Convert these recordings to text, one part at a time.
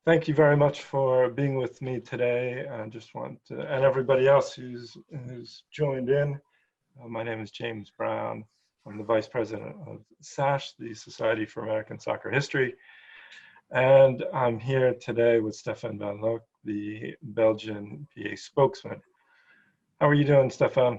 Thank you very much for being with me today. I just want to, and everybody else who's joined in. My name is James Brown. I'm the Vice President of S.A.S.H, the Society for American Soccer History. And I'm here today with Stefan Van Loock, the Belgian FA Spokesman. How are you doing, Stefan?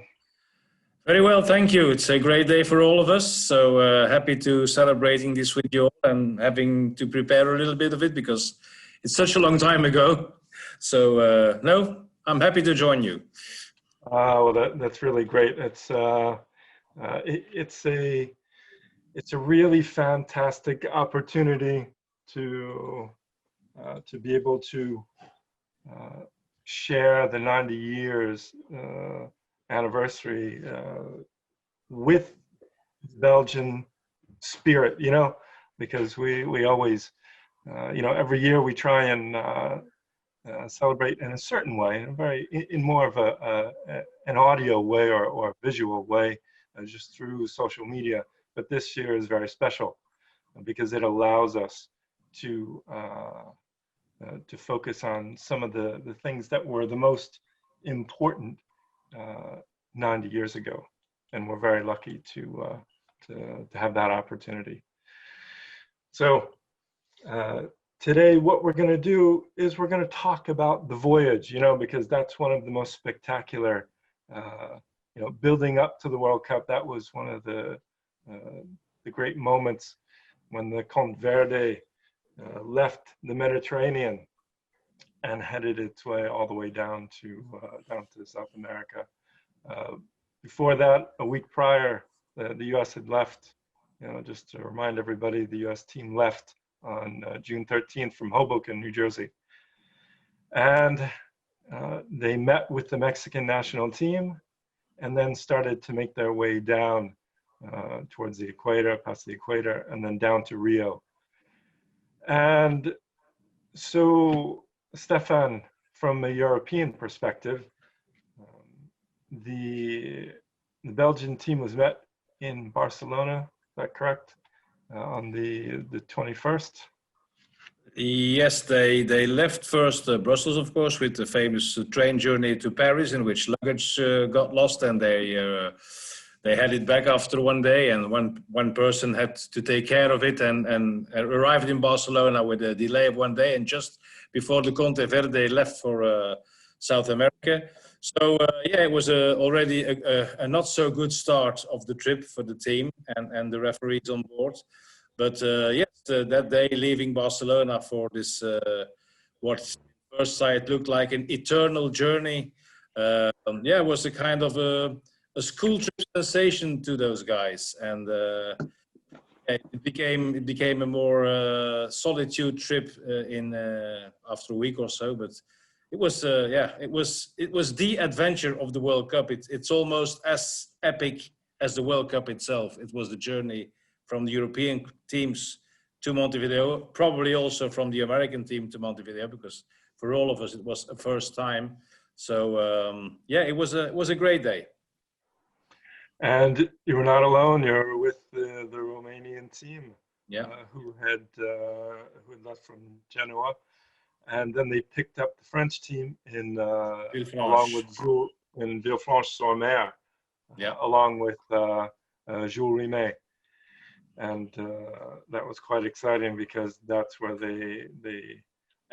Very well, thank you. It's a great day for all of us. So happy to celebrating this with you all and having to prepare a little bit of it because it's such a long time ago. So no, I'm happy to join you. Well, that's really great. It's a really fantastic opportunity to be able to share the 90 years anniversary with Belgian spirit, because we always, every year we try and celebrate in a certain way, in more of an audio way or visual way, just through social media. But this year is very special because it allows us to focus on some of the things that were the most important 90 years ago, and we're very lucky to have that opportunity. So today what we're going to do is we're going to talk about the voyage, because that's one of the most spectacular, building up to the World Cup. That was one of the great moments when the Coupe Verde left the Mediterranean and headed its way all the way down to South America. Before that, a week prior, the US had left. Just to remind everybody, the US team left on June 13th from Hoboken, New Jersey. And they met with the Mexican national team and then started to make their way down towards the equator, past the equator, and then down to Rio. And so, Stefan, from a European perspective, the Belgian team was met in Barcelona, is that correct? On the 21st? Yes, they left first Brussels, of course, with the famous train journey to Paris, in which luggage got lost, and they headed back after one day, and one person had to take care of it, and arrived in Barcelona with a delay of one day, and just before the Coupe Verde left for South America. So yeah, it was already a not so good start of the trip for the team and the referees on board. But yes, that day leaving Barcelona for this, what first sight looked like an eternal journey, yeah, it was a kind of a school trip sensation to those guys, and it became a more solitude trip after a week or so. But it was yeah, it was the adventure of the World Cup. It's almost as epic as the World Cup itself. It was the journey from the European teams to Montevideo, probably also from the American team to Montevideo, because for all of us it was a first time. So yeah, it was a great day. And you were not alone. You were with the Romanian team, yeah, who had left from Genoa, and then they picked up the French team in along with Jules in Villefranche-sur-Mer, yeah, along with Jules Rimet, and that was quite exciting because that's where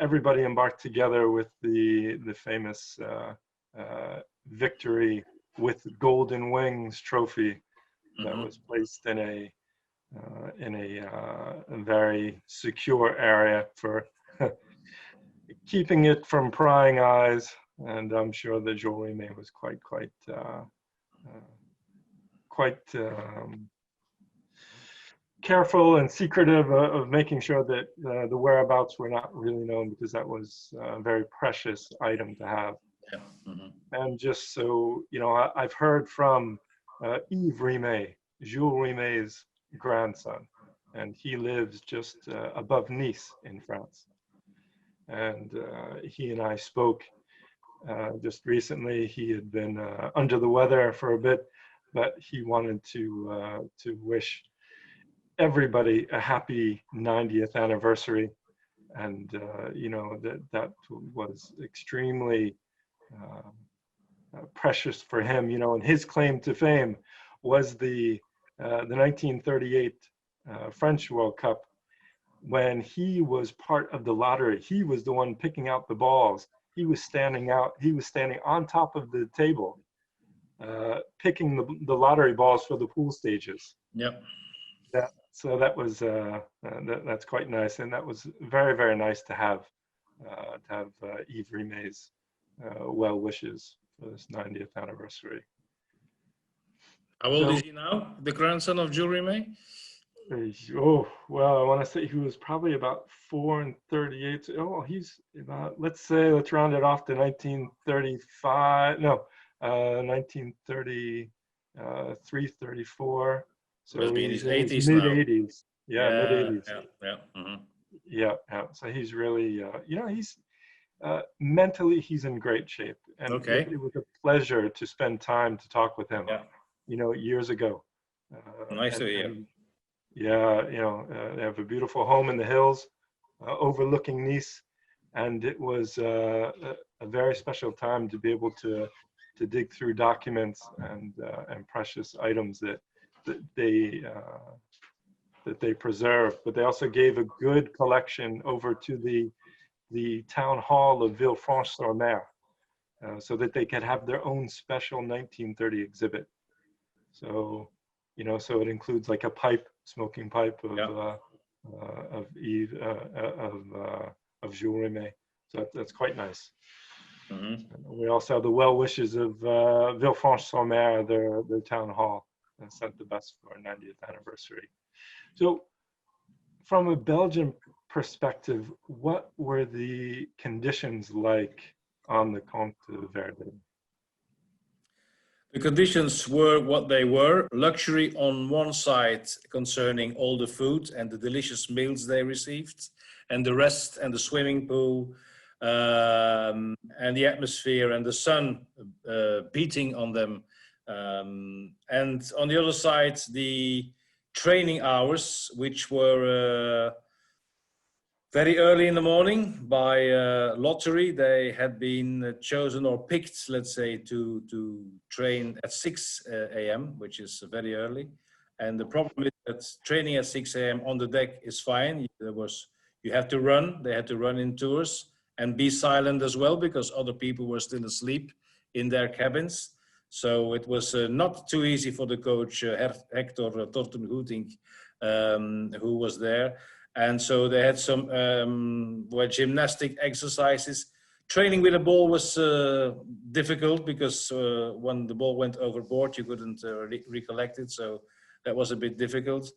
everybody embarked together with the famous victory with Golden Wings trophy that was placed in a very secure area for keeping it from prying eyes, and I'm sure that Jules Rimet was quite careful and secretive of making sure that the whereabouts were not really known, because that was a very precious item to have. Yeah. And just so I've heard from Yves Rimet, Jules Rimet's grandson, and he lives just above Nice in France. And he and I spoke just recently. He had been under the weather for a bit, but he wanted to wish everybody a happy 90th anniversary and you know, that was extremely precious for him, you know, and his claim to fame was the 1938 French World Cup, when he was part of the lottery. He was the one picking out the balls. He was standing on top of the table, picking the lottery balls for the pool stages. Yep. So that was that's quite nice, and that was very, very nice to have Yves Rimet's well wishes for this 90th anniversary. How old is he now, the grandson of Jules Rimet? Oh, well, I want to say he was probably about 4 and 38. Oh, he's about, let's round it off to 1935. No, 1933, 34. So must be in his 80s mid now. 80s. Yeah, mid 80s. Yeah. Mm-hmm. Yeah. So he's really, you know, he's mentally, he's in great shape. And Okay. it was a pleasure to spend time to talk with him, Yeah. you know, years ago. Nice to hear. Yeah, you know, they have a beautiful home in the hills overlooking Nice, and it was a very special time to be able to dig through documents and precious items that they preserved. But they also gave a good collection over to the town hall of Villefranche-sur-Mer, so that they could have their own special 1930 exhibit. So, you know, so it includes like a smoking pipe of Yves, of Jules Rimet. So that's quite nice. Mm-hmm. We also have the well wishes of Villefranche-sur-Mer, their town hall, and sent the best for our 90th anniversary. So, from a Belgian perspective, what were the conditions like on the Coupe de Verde? The conditions were what they were. Luxury on one side concerning all the food and the delicious meals they received, and the rest and the swimming pool and the atmosphere and the sun beating on them. And on the other side, the training hours, which were very early in the morning by lottery. They had been chosen or picked, let's say, to train at 6 a.m., which is very early. And the problem is that training at 6 a.m. on the deck is fine. You have to run. They had to run in tours and be silent as well, because other people were still asleep in their cabins. So it was not too easy for the coach, Hector Tortenhoeting, who was there. And so they had some gymnastic exercises. Training with a ball was difficult, because when the ball went overboard, you couldn't recollect it. So that was a bit difficult.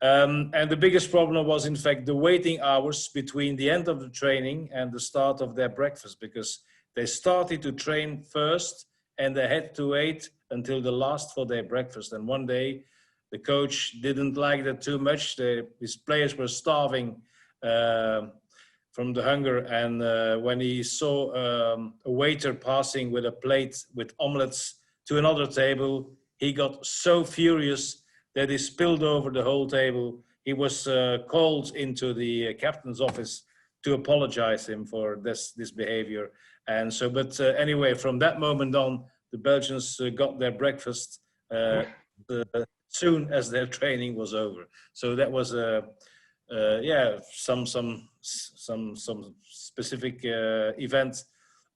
And the biggest problem was, in fact, the waiting hours between the end of the training and the start of their breakfast, because they started to train first and they had to wait until the last for their breakfast. And one day, the coach didn't like that too much. His players were starving from the hunger. And when he saw a waiter passing with a plate with omelets to another table, he got so furious that he spilled over the whole table. He was called into the captain's office to apologize him for this behavior. And so, but anyway, from that moment on, the Belgians got their breakfast soon as their training was over. So that was some specific event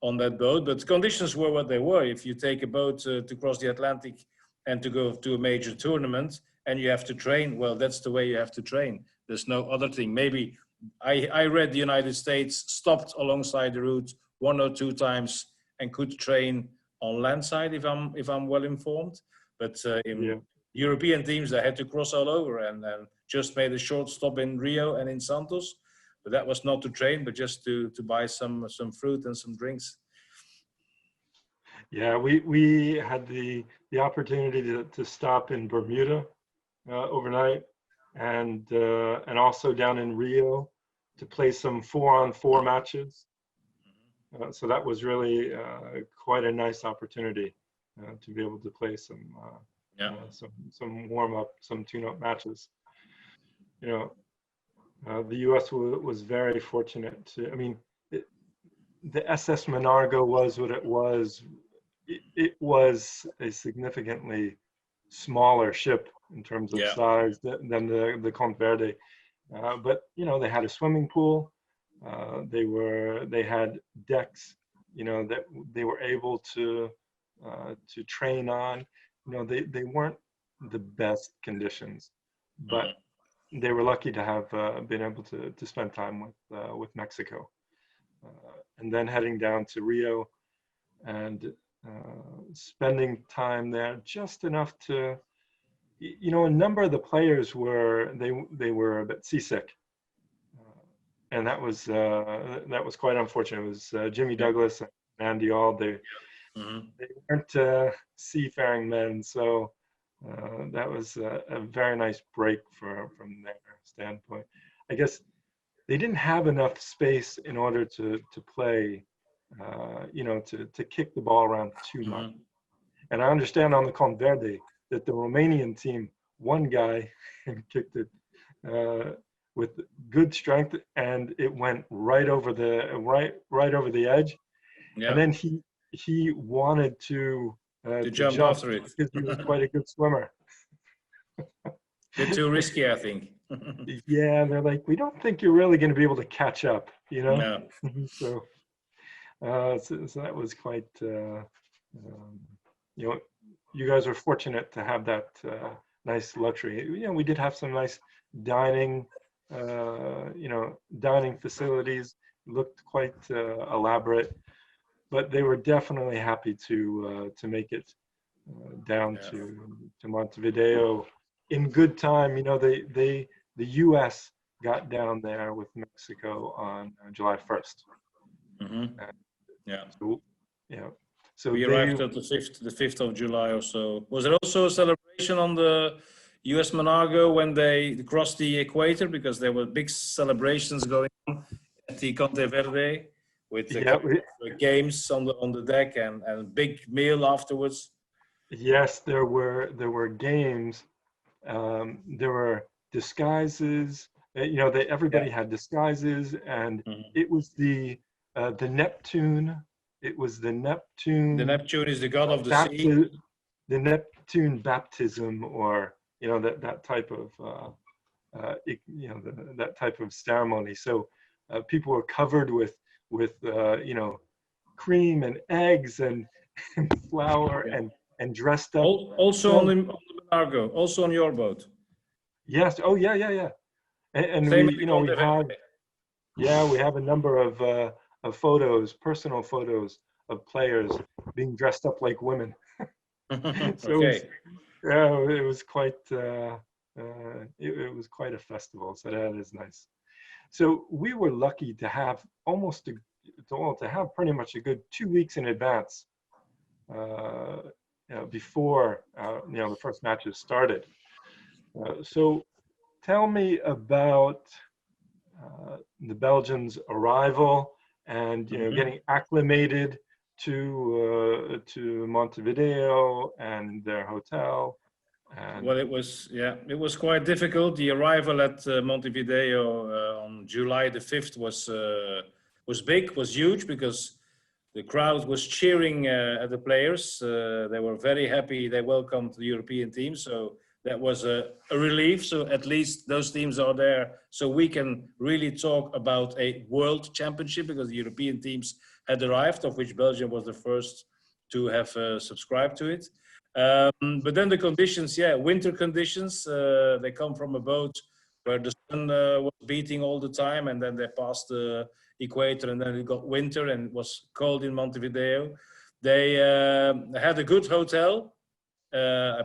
on that boat. But conditions were what they were. If you take a boat to cross the Atlantic and to go to a major tournament and you have to train, well, that's the way you have to train. There's no other thing. Maybe I read the United States stopped alongside the route 1 or 2 times and could train on landside, if I'm well informed. But in European teams, they had to cross all over and just made a short stop in Rio and in Santos. But that was not to train, but just to buy some fruit and some drinks. Yeah, we had the opportunity to stop in Bermuda overnight, and also down in Rio to play some 4-on-4 matches. So that was really quite a nice opportunity to be able to play some warm up, some tune-up matches. You know, The U.S. was very fortunate to, I mean, the SS Monargo was what it was. It was a significantly smaller ship in terms of Yeah. size than the Conte Verde. But, you know, they had a swimming pool. They had decks, you know, that they were able to train on. You know, they weren't the best conditions, but they were lucky to have been able to spend time with Mexico, and then heading down to Rio and spending time there just enough to, you know, a number of the players they were a bit seasick, and that was quite unfortunate. It was Jimmy Douglas and Andy Auld. They weren't seafaring men, so that was a very nice break from their standpoint. I guess they didn't have enough space in order to play, you know, to kick the ball around too much. And I understand on the Conte Verde that the Romanian team, one guy kicked it with good strength, and it went right over the edge. Yeah. And then he wanted to jump after it because he was quite a good swimmer. Bit too risky, I think. Yeah, they're like, we don't think you're really going to be able to catch up, you know. Yeah. So that was quite, you know, you guys are fortunate to have that nice luxury. You know, we did have some nice dining, you know, dining facilities. Looked quite elaborate, but they were definitely happy to make it down to Montevideo in good time. You know, the US got down there with Mexico on July 1st. Yeah. So, yeah. So we arrived at the 5th of July or so. Was there also a celebration on the US Monago when they crossed the equator? Because there were big celebrations going on at the Conte Verde with the games on the deck and a big meal afterwards. Yes, there were games. There were disguises. You know, everybody had disguises, and it was the Neptune. It was the Neptune. The Neptune is the god of the sea. The Neptune baptism, or you know, that type of you know, that type of ceremony. So people were covered with you know, cream and eggs and flour and dressed up. Also on the Monago, also on your boat. Yes. Oh yeah. And we, you know, we have a number of photos, personal photos of players being dressed up like women. So it was quite it was quite a festival. So that is nice. So we were lucky to have to have pretty much a good 2 weeks in advance before you know, the first matches started. So tell me about the Belgians' arrival and, you know, getting acclimated to Montevideo and their hotel. And well, it was quite difficult. The arrival at Montevideo on July the 5th was huge, because the crowd was cheering at the players. They were very happy. They welcomed the European team, so that was a relief. So at least those teams are there, so we can really talk about a world championship, because the European teams had arrived, of which Belgium was the first to have subscribed to it. But then the conditions, winter conditions. They come from a boat where the sun was beating all the time, and then they passed the equator, and then it got winter and it was cold in Montevideo. They had a good hotel,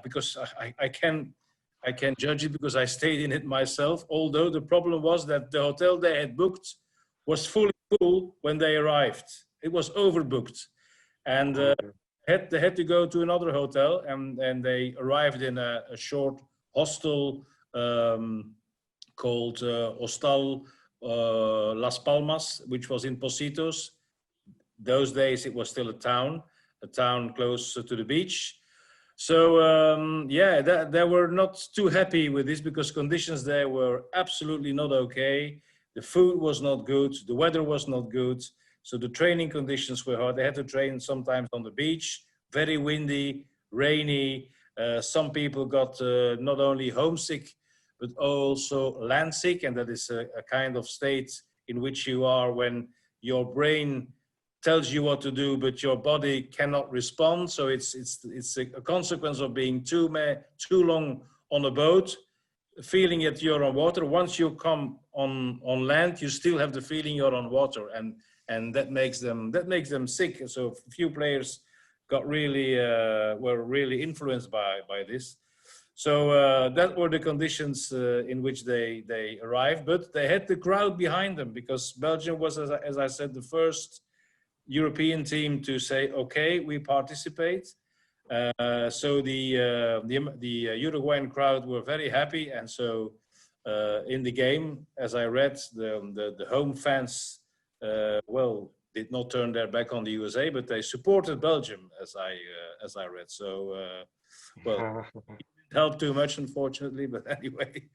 because I can judge it because I stayed in it myself. Although the problem was that the hotel they had booked was fully full when they arrived. It was overbooked, and they had to go to another hotel, and they arrived in a short hostel called Hostal Las Palmas, which was in Positos. Those days it was still a town close to the beach. So yeah, they were not too happy with this because conditions there were absolutely not okay. The food was not good, the weather was not good, so the training conditions were hard. They had to train sometimes on the beach, very windy, rainy. Some people got not only homesick, but also land sick, and that is a kind of state in which you are when your brain tells you what to do, but your body cannot respond. So it's a consequence of being too long on a boat, feeling that you're on water. Once you come on land, you still have the feeling you're on water, and that makes them sick. So a few players got really were really influenced by this. So that were the conditions in which they arrived, but they had the crowd behind them because Belgium was, as I said, the first European team to say, okay, we participate. So the Uruguayan crowd were very happy, and so in the game, as I read, the home fans well did not turn their back on the USA, but they supported Belgium, as I read. So well, it didn't help too much, unfortunately, but anyway.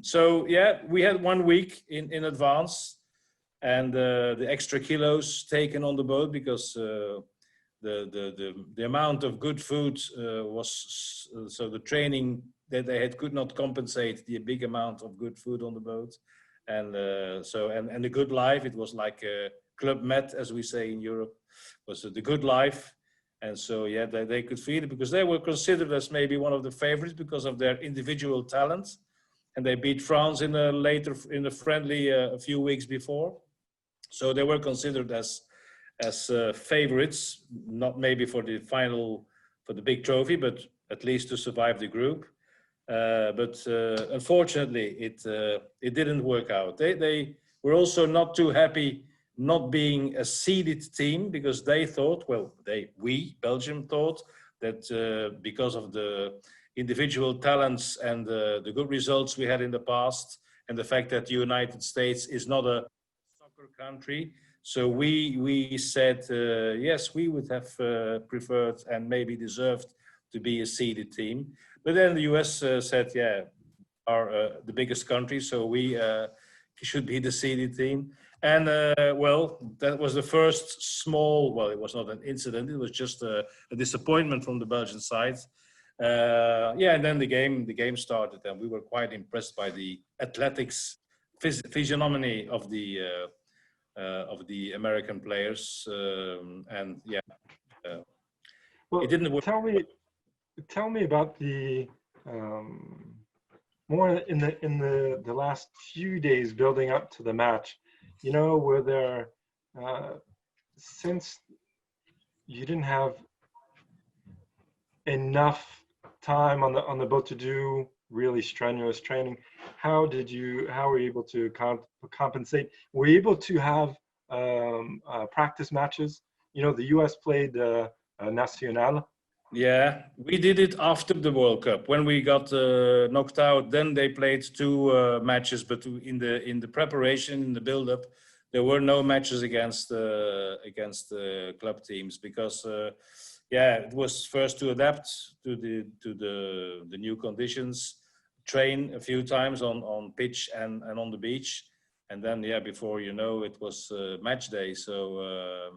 So yeah, we had 1 week in advance. And the extra kilos taken on the boat because the amount of good food was so the training that they had could not compensate the big amount of good food on the boat, and so the good life, it was like a Club Med, as we say in Europe, was the good life. And so yeah, they could feel it because they were considered as maybe one of the favorites because of their individual talents, and they beat France in a friendly a few weeks before. So they were considered as favorites, not maybe for the final, for the big trophy, but at least to survive the group. But unfortunately, it didn't work out. They were also not too happy not being a seeded team because they thought, well, we Belgium thought that because of the individual talents and the good results we had in the past, and the fact that the United States is not a country, so we said yes, we would have preferred and maybe deserved to be a seeded team, but then the US said, yeah, are the biggest country, so we should be the seeded team. And well, that was the first small, well, it was not an incident, it was just a disappointment from the Belgian side. Yeah, and then the game started, and we were quite impressed by the athletics physiognomy of the American players, and yeah, well, it didn't work. Tell me about the more in the last few days building up to the match. You know, were there since you didn't have enough time on the boat to do really strenuous training, how were you able to compensate? Were you able to have practice matches? You know, the US played Nacional. Yeah, we did it after the World Cup. When we got knocked out, then they played 2 matches, but in the preparation, in the build-up, there were no matches against club teams because yeah, it was first to adapt to the new conditions, train a few times on pitch and on the beach, and then yeah, before you know, it was match day. So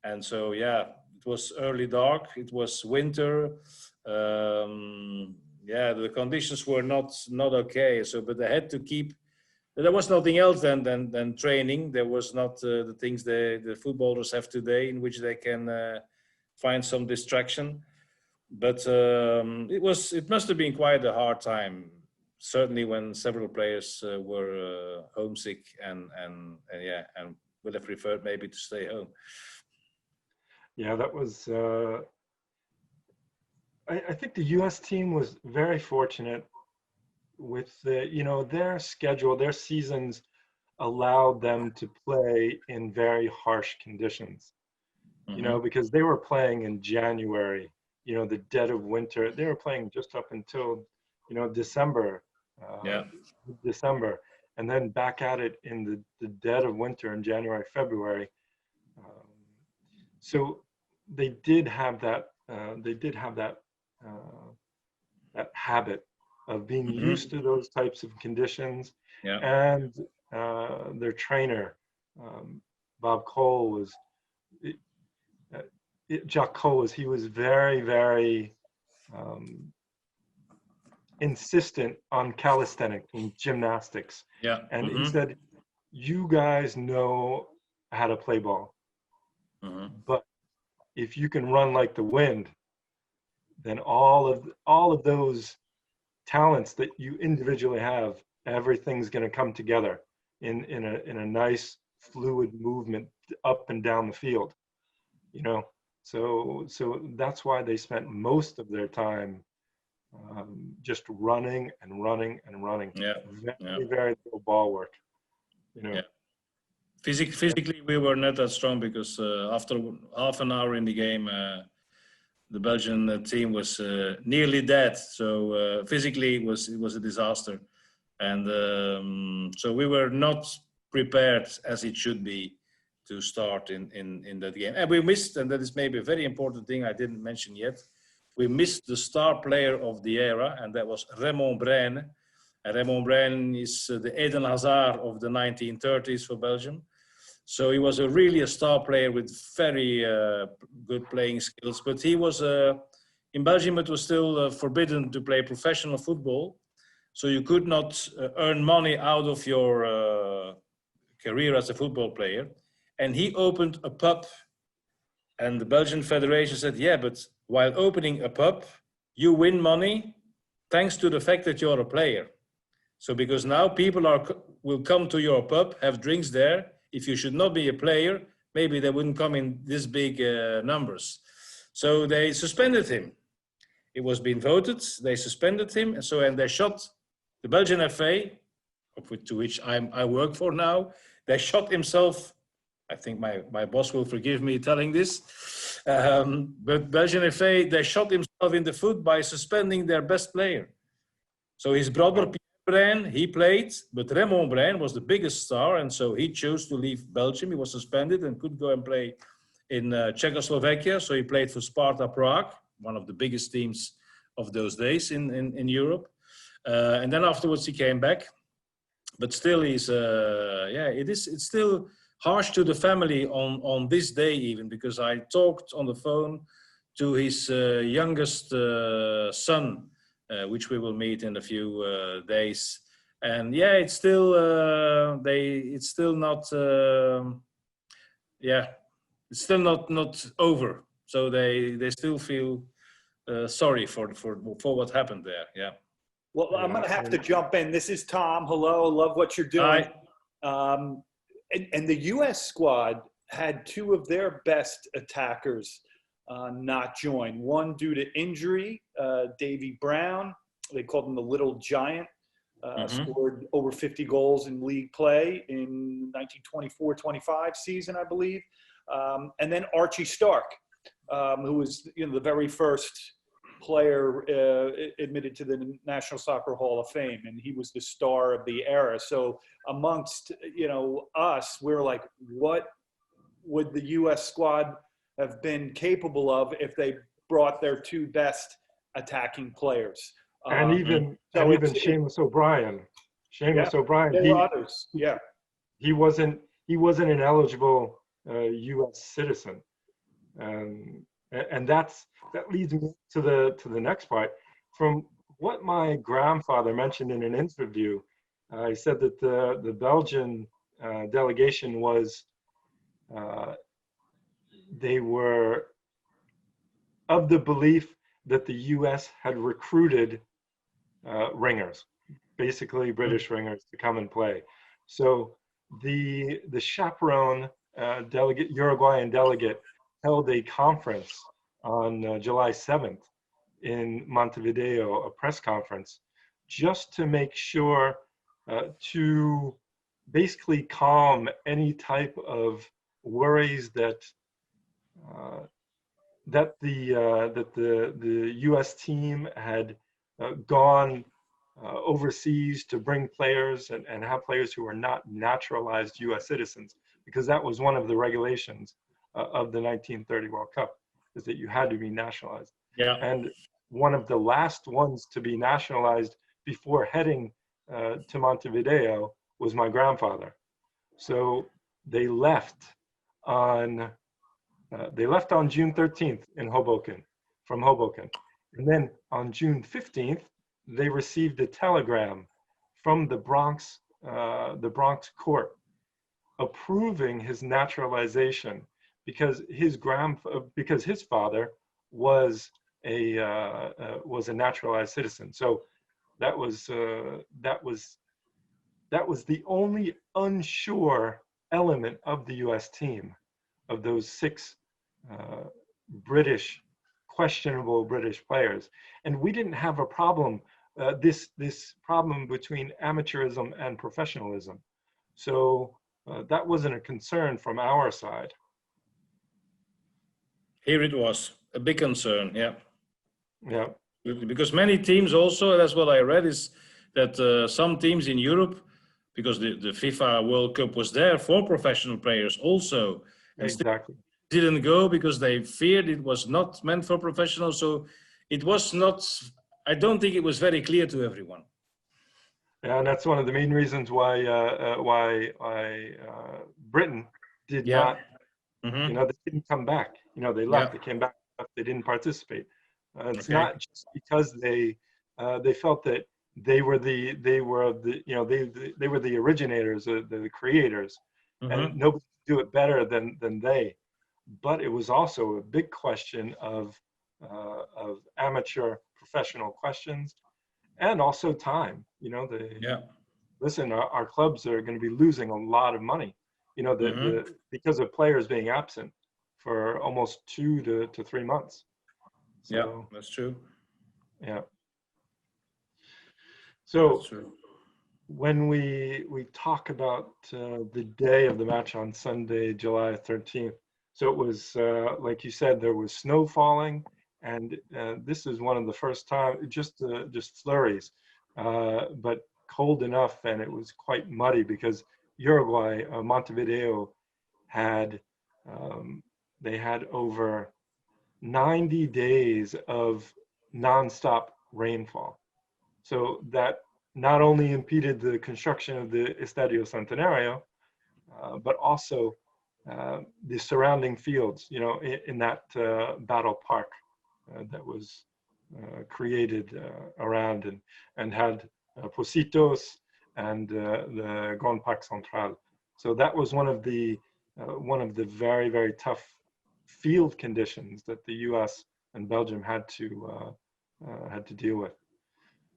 and so yeah, it was early dark, it was winter. Yeah, the conditions were not okay. So, but they had to keep. There was nothing else than training. There was not the things the footballers have today, in which they can find some distraction. But it must have been quite a hard time. Certainly, when several players were homesick and yeah, and would have preferred maybe to stay home. Yeah, that was. I think the U.S. team was very fortunate with their schedule. Their seasons allowed them to play in very harsh conditions. Mm-hmm. Because they were playing in January. The dead of winter. They were playing just up until December. Yeah. December, and then back at it in the dead of winter in January, February. So they did have that they did have that that habit of being Mm-hmm. used to those types of conditions. Yeah. And their trainer, Bob Cole, was Jacques Cole, he was very, very insistent on calisthenics and gymnastics. Yeah. And Mm-hmm. he said, you guys know how to play ball, but if you can run like the wind, then all of those talents that you individually have, everything's going to come together in a nice fluid movement up and down the field, you know. So that's why they spent most of their time just running and running and running. Yeah. Very, very little ball work, you know. Yeah. Physically, we were not that strong because after half an hour in the game, the Belgian team was nearly dead. So physically, it was a disaster, and so we were not prepared as it should be to start in that game. And we missed, and that is maybe a very important thing I didn't mention yet. We missed the star player of the era, and that was Raymond Braine. And Raymond Braine is the Eden Hazard of the 1930s for Belgium. So he was really a star player with very good playing skills. But he was, in Belgium, it was still forbidden to play professional football. So you could not earn money out of your career as a football player. And he opened a pub. And the Belgian Federation said, yeah, but while opening a pub, you win money thanks to the fact that you're a player. So because now people will come to your pub, have drinks there. If you should not be a player, maybe they wouldn't come in this big numbers. So they suspended him. It was being voted, they suspended him. And they shot the Belgian FA, to which I work for now. They shot himself. I think my boss will forgive me telling this. But Belgian FA, they shot himself in the foot by suspending their best player. So his brother, Pierre Braine, he played, but Raymond Braine was the biggest star, and so he chose to leave Belgium. He was suspended and could go and play in Czechoslovakia. So he played for Sparta Prague, one of the biggest teams of those days in Europe. And then afterwards he came back. But still he's, it's still harsh to the family on this day even, because I talked on the phone to his youngest son, which we will meet in a few days. And yeah, it's still, it's still not over. So they still feel sorry for what happened there. Yeah. Well, I'm going to have to jump in. This is Tom. Hello. Love what you're doing. Hi. And the U.S. squad had two of their best attackers not join. One due to injury, Davy Brown. They called him the Little Giant. Scored over 50 goals in league play in 1924-25 season, I believe. And then Archie Stark, who was the very first player admitted to the National Soccer Hall of Fame, and he was the star of the era. So amongst us, we're like, what would the U.S. squad have been capable of if they brought their two best attacking players? And even Seamus O'Brien. O'Brien. There were others. Yeah. He wasn't an eligible U.S. citizen, and that leads me to the next part. From what my grandfather mentioned in an interview, he said that the Belgian delegation was they were of the belief that the U.S. had recruited ringers, basically British ringers, to come and play. So the chaperone delegate, Uruguayan delegate, held a conference on July 7th in Montevideo, a press conference, just to make sure to basically calm any type of worries that the U.S. team had gone overseas to bring players and have players who are not naturalized U.S. citizens, because that was one of the regulations of the 1930 World Cup. is that you had to be nationalized. Yeah. And one of the last ones to be nationalized before heading to Montevideo was my grandfather. So they left on June 13th in Hoboken, from Hoboken. And then on June 15th, they received a telegram from the Bronx court approving his naturalization because his father was a naturalized citizen. So that was the only unsure element of the U.S. team, of those 6 questionable British players. And we didn't have a problem, this problem between amateurism and professionalism. So that wasn't a concern from our side. Here it was a big concern, yeah. Yeah. Because many teams also, that's what I read, is that some teams in Europe, because the FIFA World Cup was there for professional players also, and exactly, didn't go because they feared it was not meant for professionals. So it was not, I don't think it was very clear to everyone. Yeah, and that's one of the main reasons why Britain did not, Mm-hmm. they didn't come back. They left. They came back. They didn't participate. It's not just because they felt that they were the originators, the creators, and nobody could do it better than they. But it was also a big question of amateur professional questions, and also time. Listen, our clubs are going to be losing a lot of money, because of players being absent for almost 2 to 3 months. So, yeah, that's true. Yeah. So that's true. When we talk about the day of the match on Sunday, July 13th, so it was like you said, there was snow falling, and this is one of the first time, just flurries, but cold enough, and it was quite muddy because Uruguay, Montevideo, they had over 90 days of nonstop rainfall. So that not only impeded the construction of the Estadio Centenario, but also the surrounding fields, in that battle park that was created around and had Pocitos and the Grand Parc Central. So that was one of the very, very tough field conditions that the US and Belgium had to deal with.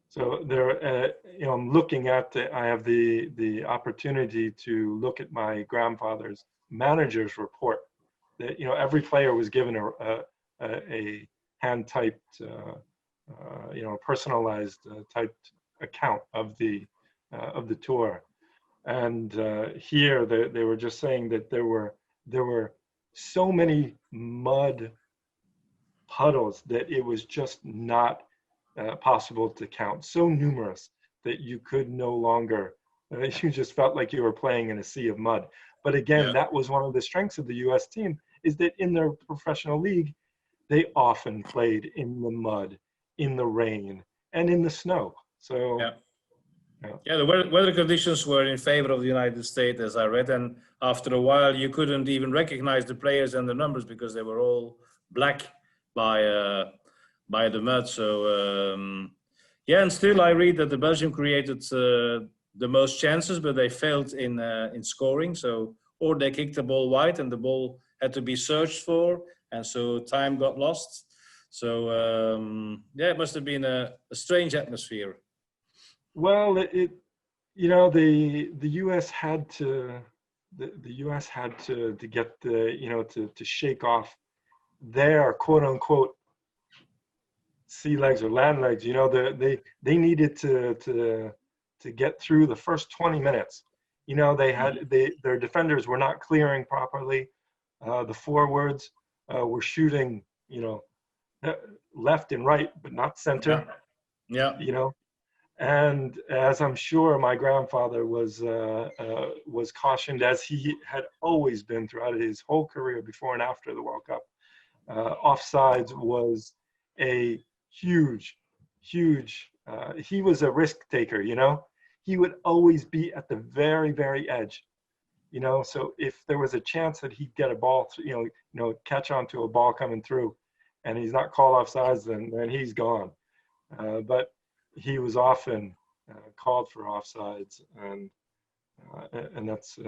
So there, I'm looking at I have the opportunity to look at my grandfather's manager's report. That every player was given a hand-typed, personalized typed account of the tour. And here they were just saying that there were so many mud puddles that it was just not possible to count, so numerous that you could no longer, you just felt like you were playing in a sea of mud. But again, that was one of the strengths of the US team, is that in their professional league, they often played in the mud, in the rain, and in the snow. So the weather conditions were in favor of the United States, as I read, and after a while you couldn't even recognize the players and the numbers because they were all black by the mud. So and still I read that the Belgium created the most chances, but they failed in scoring. So, or they kicked the ball wide and the ball had to be searched for, and so time got lost. So it must have been a strange atmosphere. Well, the US had to get to shake off their quote unquote sea legs or land legs. They needed to get through the first 20 minutes. Their defenders were not clearing properly. The forwards were shooting, left and right, but not center. And as I'm sure my grandfather was cautioned, as he had always been throughout his whole career before and after the World Cup, offsides was a huge, he was a risk taker, you know? He would always be at the very, very edge, you know? So if there was a chance that he'd get a ball, catch onto a ball coming through and he's not called offsides, then he's gone. But he was often called for offsides, and that's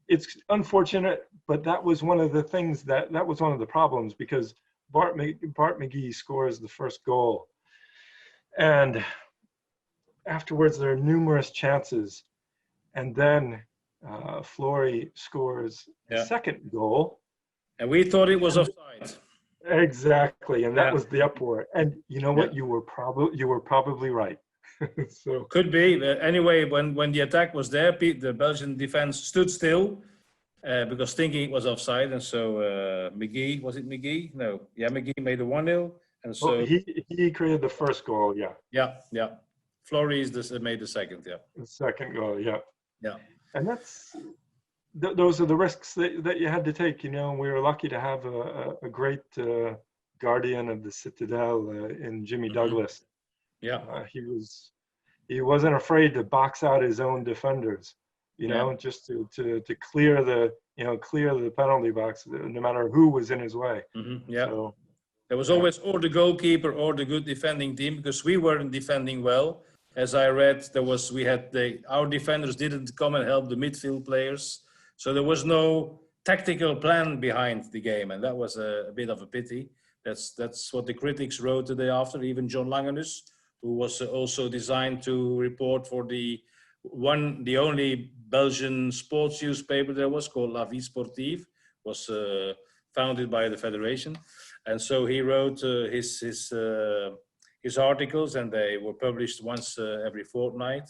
it's unfortunate, but that was one of the things that was one of the problems, because Bart McGee scores the first goal, and afterwards there are numerous chances, and then Flory scores the second goal, and we thought it was offside. Exactly, and that was the uproar. And you know what? You were probably right. So could be. Anyway, when the attack was there, the Belgian defense stood still because thinking it was offside, and so McGee, was it McGee? No, McGee made the 1-0, and so he created the first goal. Yeah. Flory made the second. The second goal. Yeah. And that's. Those are the risks that you had to take, you know. We were lucky to have a great guardian of the Citadel in Jimmy Douglas. He wasn't afraid to box out his own defenders, you know, just to clear the penalty box, no matter who was in his way. So, there was always or the goalkeeper or the good defending team, because we weren't defending well. As I read, our defenders didn't come and help the midfield players. So there was no tactical plan behind the game, and that was a bit of a pity. That's what the critics wrote the day after. Even John Langenus, who was also designed to report for the only Belgian sports newspaper there was, called La Vie Sportive, was founded by the federation, and so he wrote his articles, and they were published once every fortnight.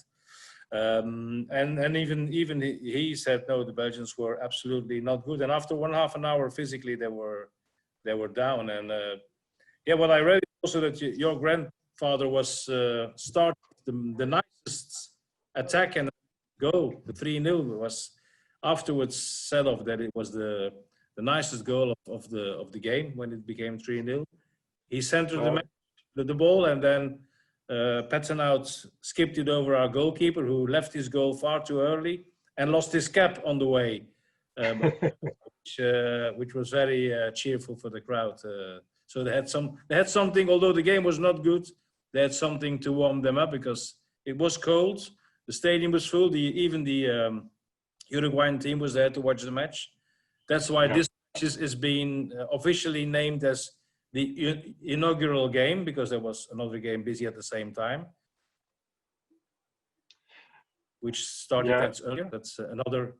And even he said no, the Belgians were absolutely not good, and after half an hour physically they were down. And what I read also that your grandfather was started the nicest attack and goal. The 3-0 was afterwards said of that it was the nicest goal of the game when it became 3-0. He centered the ball, and then Pettenhout skipped it over our goalkeeper, who left his goal far too early and lost his cap on the way, which was very cheerful for the crowd. So they had something, although the game was not good, they had something to warm them up, because it was cold, the stadium was full, even the Uruguayan team was there to watch the match. That's why this match is being officially named as the inaugural game, because there was another game busy at the same time, which started earlier. That's another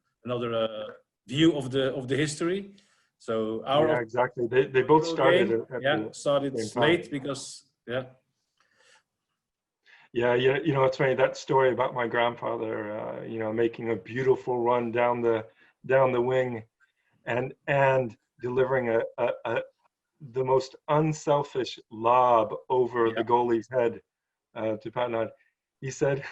view of the history. So exactly. They both started started late because you know, it's funny, that story about my grandfather, making a beautiful run down the wing and delivering the most unselfish lob over the goalie's head to Patton. He said,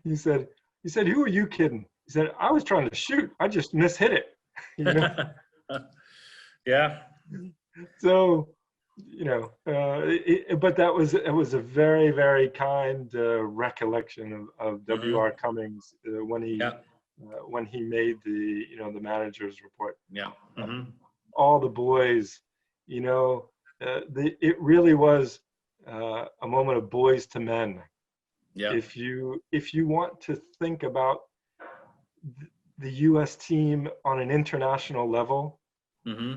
"Who are you kidding?" He said, "I was trying to shoot. I just mishit it." You know? So, but it was a very, very kind recollection of W.R. Cummings when he made the manager's report. All the boys, it really was a moment of boys to men. If you want to think about the U.S. team on an international level,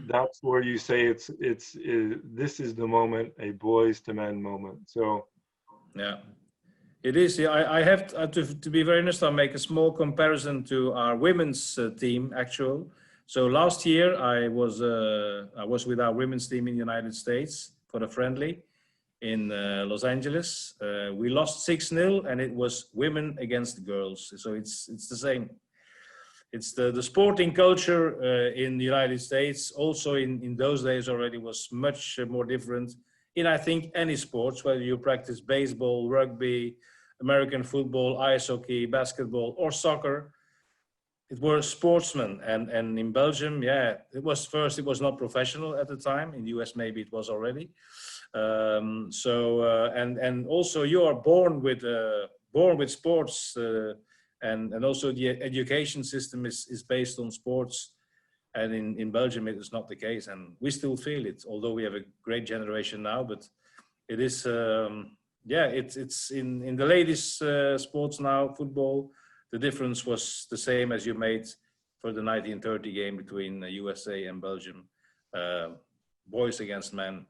that's where you say this is the moment, a boys to men moment. So it is. I have to be very honest, I'll make a small comparison to our women's team actual. So last year I was with our women's team in the United States for the friendly in Los Angeles. We lost 6-0, and it was women against girls. So it's the same. It's the sporting culture in the United States. Also in those days already was much more different in, I think, any sports, whether you practice baseball, rugby, American football, ice hockey, basketball, or soccer. it were sportsmen, and in Belgium, yeah, it was not professional at the time. In the US, maybe it was already. And also you are born with sports, and also the education system is based on sports. And in Belgium, it is not the case, and we still feel it. Although we have a great generation now, but it is, it's in the ladies' sports now, football. The difference was the same as you made for the 1930 game between USA and Belgium, boys against men.